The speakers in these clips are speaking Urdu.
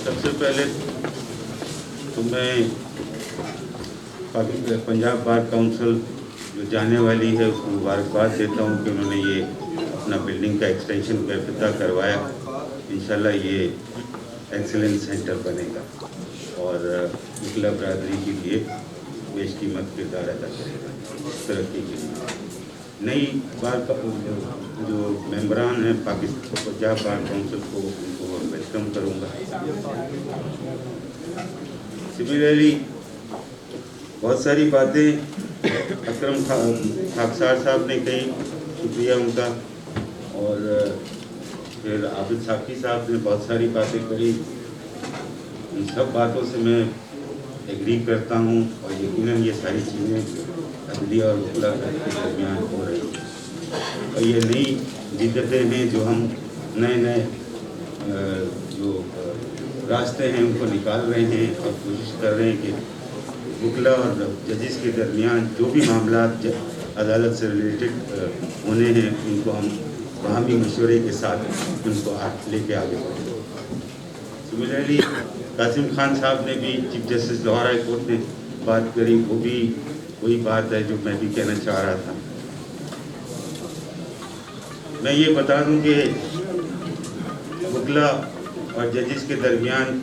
سب سے پہلے تو میں پنجاب بار کونسل جو جانے والی ہے اس کو مبارکباد دیتا ہوں کہ انہوں نے یہ اپنا بلڈنگ کا ایکسٹینشن کا افتتاح کروایا. انشاءاللہ یہ ایکسلنس سینٹر بنے گا اور وکلا برادری کے لیے بیش قیمت کردار ادا کرے گا ترقی کے لیے. نئی بار جو ممبران ہیں پنجاب بار کونسل کو ان کو ویلکم کروں گا. سملرلی بہت ساری باتیں اکرم خاکسار صاحب نے کہی, شکریہ ان کا, اور پھر عابد ثاقی صاحب نے بہت ساری باتیں کہی. ان سب باتوں سے میں ایگری کرتا ہوں اور یقیناً یہ ساری چیزیں عدلیہ اور وکلا کے درمیان ہو رہی ہیں اور یہ نئی جدتیں ہیں جو ہم نئے جو راستے ہیں ان کو نکال رہے ہیں اور کوشش کر رہے ہیں کہ وکلا اور ججز کے درمیان جو بھی معاملات عدالت سے ریلیٹڈ ہونے ہیں ان کو ہم باہمی مشورے کے ساتھ ان کو لے کے آگے بڑھیں. سملرلی قاسم خان صاحب نے بھی, chief justice Lahore high court نے بات کری, وہ بھی وہی بات ہے جو میں بھی کہنا چاہ رہا تھا. میں یہ بتا دوں کہ وکلا اور ججز کے درمیان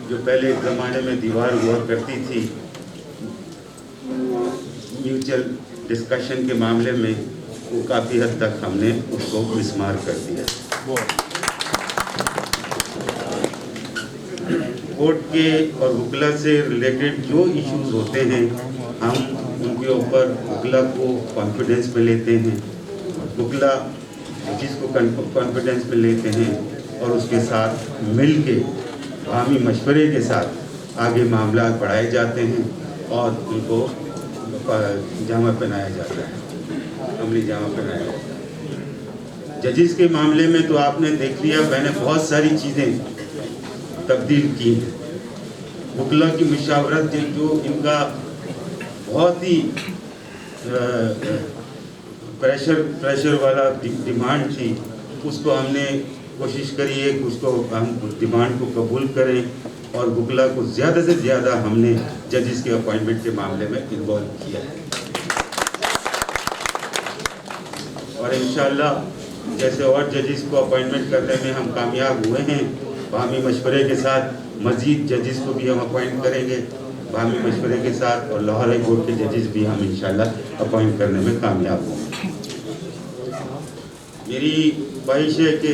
جو پہلے ایک زمانے میں دیوار ہوا کرتی تھی میوچل ڈسکشن کے معاملے میں, وہ کافی حد تک ہم نے اس کو مسمار کر دیا. کورٹ کے اور وکلا سے ریلیٹڈ جو ایشوز ہوتے ہیں ہم ان کے اوپر وکلا کو کانفیڈنس میں لیتے ہیں, وکلا جس کو کانفیڈنس میں لیتے ہیں اور اس کے ساتھ مل کے باہمی مشورے کے ساتھ آگے معاملات بڑھائے جاتے ہیں اور ان کو جامہ پہنایا جاتا ہے, عملی جامہ پہنایا جاتا ہے. ججز کے معاملے میں تو آپ نے دیکھ لیا, میں نے بہت ساری چیزیں تبدیل کی ہیں. وکلا کی مشاورت جو ان کا بہت ہی پریشر والا ڈیمانڈ تھی, اس کو ہم نے کوشش کری ہے کہ اس کو ہم ڈیمانڈ کو قبول کریں اور وکلا کو زیادہ سے زیادہ ہم نے ججز کے اپوائنٹمنٹ کے معاملے میں انوالو کیا ہے. اور انشاءاللہ جیسے اور ججز کو اپوائنٹمنٹ کرنے میں ہم کامیاب ہوئے ہیں, باہمی مشورے کے ساتھ مزید ججز کو بھی ہم اپوائنٹ کریں گے باہمی مشورے کے ساتھ, اور لاہور ہائی کورٹ کے ججز بھی ہم انشاءاللہ اپوائنٹ کرنے میں کامیاب ہوں گے. میری خواہش ہے کہ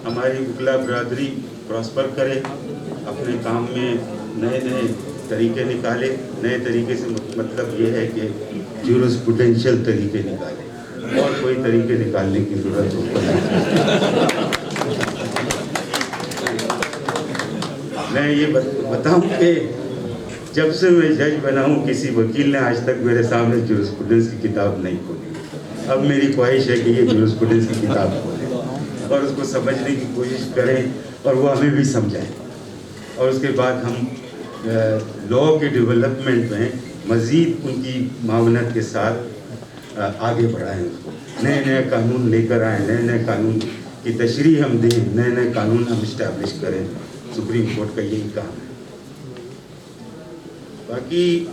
ہماری وکلا برادری پراسپر کرے, اپنے کام میں نئے طریقے نکالے. نئے طریقے سے مطلب یہ ہے کہ جورسپروڈینشل طریقے نکالے, اور کوئی طریقے نکالنے کی ضرورت نہیں. میں یہ بتاؤں کہ جب سے میں جج بنا ہوں کسی وکیل نے آج تک میرے سامنے جورسپروڈنس کی کتاب نہیں کھولی. اب میری خواہش ہے کہ یہ جورسپروڈنس کی کتاب کھولیں اور اس کو سمجھنے کی کوشش کریں اور وہ ہمیں بھی سمجھائیں, اور اس کے بعد ہم لاء کے ڈیولپمنٹ میں مزید ان کی معاونت کے ساتھ آگے بڑھائیں. اس کو نئے قانون لے کر آئیں, نئے قانون کی تشریح ہم دیں, نئے قانون ہم اسٹیبلش کریں. سپریم کورٹ کا یہی کام ہے. باقی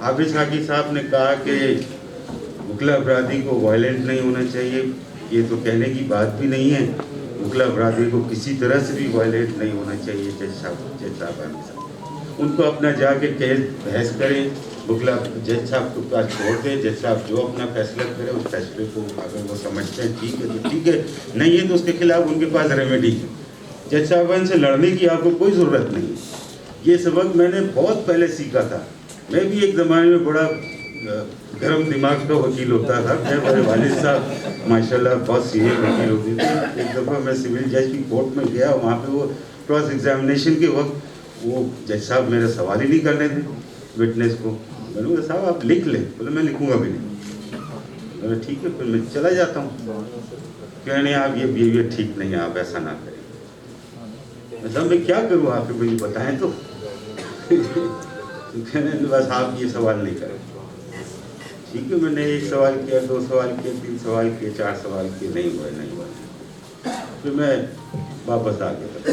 عابد ثاقی صاحب نے کہا کہ وکلا برادری کو وائلنٹ نہیں ہونا چاہیے. یہ تو کہنے کی بات بھی نہیں ہے. وکلا برادری کو کسی طرح سے بھی وائلنٹ نہیں ہونا چاہیے. جج صاحب ان کو اپنا جا کے کیس بحث کریں, وکلا جج صاحب کو پاس چھوڑ دیں. جج صاحب جو اپنا فیصلہ کرے اس فیصلے کو اگر وہ سمجھتے ہیں ٹھیک ہے تو ٹھیک ہے, نہیں ہے تو اس کے خلاف ان کے پاس ریمیڈی ہے. جج صاحبان سے لڑنے کی آپ کو کوئی ضرورت نہیں. یہ سبق میں نے بہت پہلے سیکھا تھا. میں بھی ایک زمانے میں بڑا گرم دماغ کا وکیل ہوتا تھا. میرے والد صاحب ماشاءاللہ بہت سینئر وکیل ہوتے تھے. ایک دفعہ میں سول جج کی کورٹ میں گیا, وہاں پہ وہ کراس ایگزامینیشن کے وقت وہ جج صاحب میرے سوال ہی نہیں کرنے تھے وٹنس کو. میں نے کہا صاحب آپ لکھ لیں. بولے میں لکھوں گا بھی نہیں. میں نے ٹھیک ہے پھر میں چلا جاتا ہوں. کہنے آپ یہ بیہیویئر ٹھیک نہیں ہے, آپ ایسا نہ کریں. مطلب میں کیا کروں, آپ مجھے بتائیں تو. کہنے بس آپ یہ سوال نہیں کریں. ٹھیک ہے, میں نے 1 سوال کیا, 2 سوال کیا, 3 سوال کیا, 4 سوال کیے, نہیں ہوا. پھر میں واپس آ گیا.